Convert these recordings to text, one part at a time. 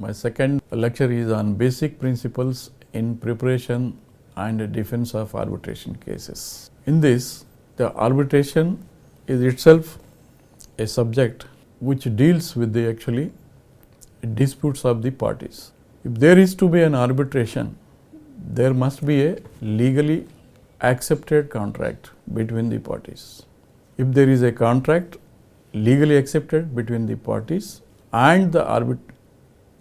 My second lecture is on basic principles in preparation and defense of arbitration cases. In this, the arbitration is itself a subject which deals with the actually disputes of the parties. If there is to be an arbitration, there must be a legally accepted contract between the parties. If there is a contract legally accepted between the parties and the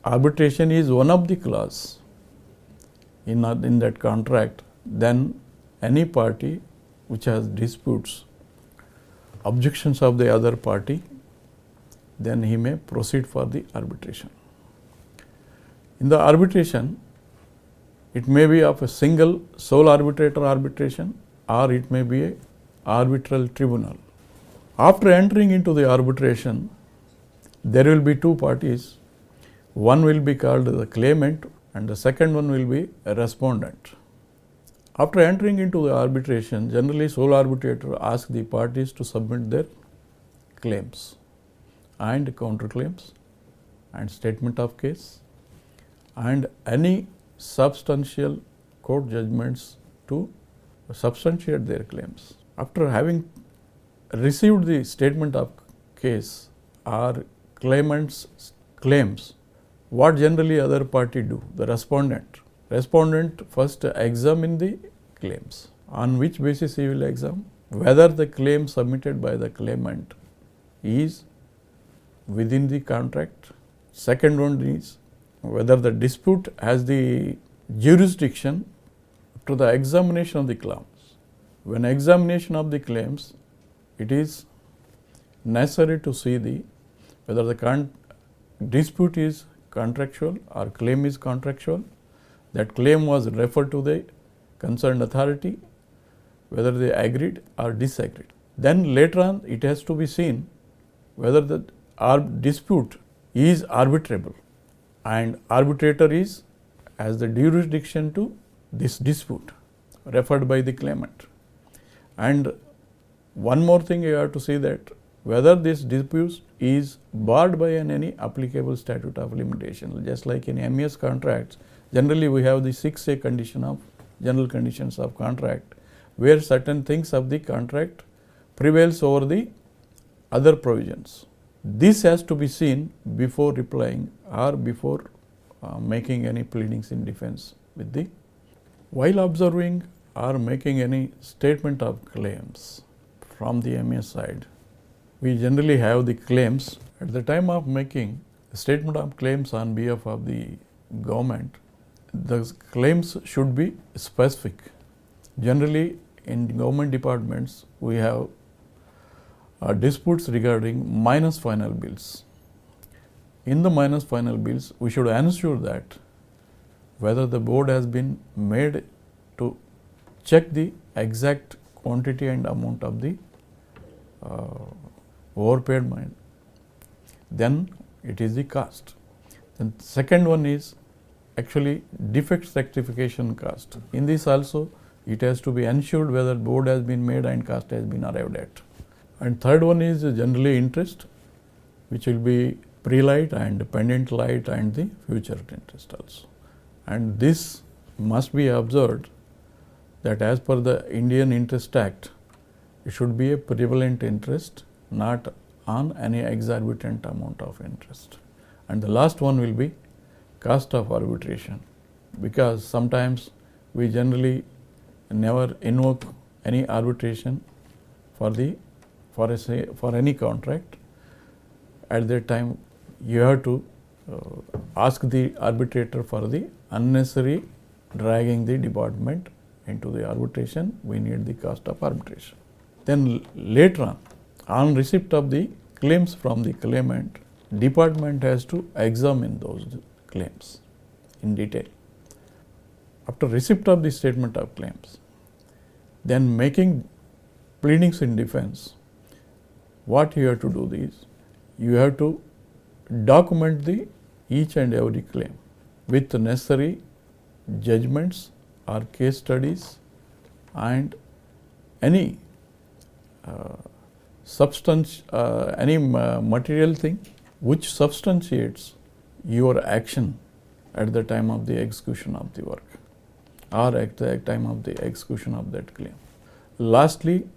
arbitration is one of the clause in that contract, then any party which has disputes, objections of the other party, then he may proceed for the arbitration. In the arbitration, it may be of a single sole arbitrator arbitration, or it may be a arbitral tribunal. After entering into the arbitration, there will be two parties. One will be called the claimant and the second one will be a respondent. After entering into the arbitration, generally sole arbitrator asks the parties to submit their claims and counterclaims and statement of case and any substantial court judgments to substantiate their claims. After having received the statement of case or claimant's claims, what generally other party do? The respondent first examine the claims. On which basis he will examine? Whether the claim submitted by the claimant is within the contract. Second one is whether the dispute has the jurisdiction to the examination of the claims. When examination of the claims, it is necessary to see whether the dispute is contractual or claim is contractual. That claim was referred to the concerned authority, whether they agreed or disagreed. Then later on, it has to be seen whether the dispute is arbitrable and arbitrator has the jurisdiction to this dispute referred by the claimant. And one more thing you have to see that whether this dispute is barred by any applicable statute of limitation. Just like in MES contracts, generally we have the 6A condition of general conditions of contract, where certain things of the contract prevails over the other provisions. This has to be seen before replying or before making any pleadings in defense with the. While observing or making any statement of claims from the MES side, we generally have the claims. At the time of making a statement of claims on behalf of the government, the claims should be specific. Generally, in government departments, we have disputes regarding minus final bills. In the minus final bills, we should ensure that whether the board has been made to check the exact quantity and amount of the overpaid money, then it is the cost. Then second one is actually defects rectification cost. In this also, it has to be ensured whether board has been made and cost has been arrived at. And third one is generally interest, which will be pre-light and pendent light and the future interest also. And this must be observed that as per the Indian Interest Act, it should be a prevalent interest, not on any exorbitant amount of interest. And the last one will be cost of arbitration, because sometimes we generally never invoke any arbitration for any contract. At that time, you have to ask the arbitrator for the unnecessary dragging the department into the arbitration. We need the cost of arbitration. Then later on receipt of the claims from the claimant, department has to examine those claims in detail. After receipt of the statement of claims, then making pleadings in defense, what you have to do is, you have to document each and every claim with the necessary judgments or case studies and any substance, any material thing which substantiates your action at the time of the execution of the work or at the time of the execution of that claim. Lastly,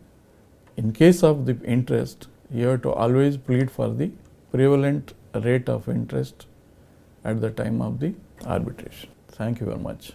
in case of the interest, you have to always plead for the prevalent rate of interest at the time of the arbitration. Thank you very much.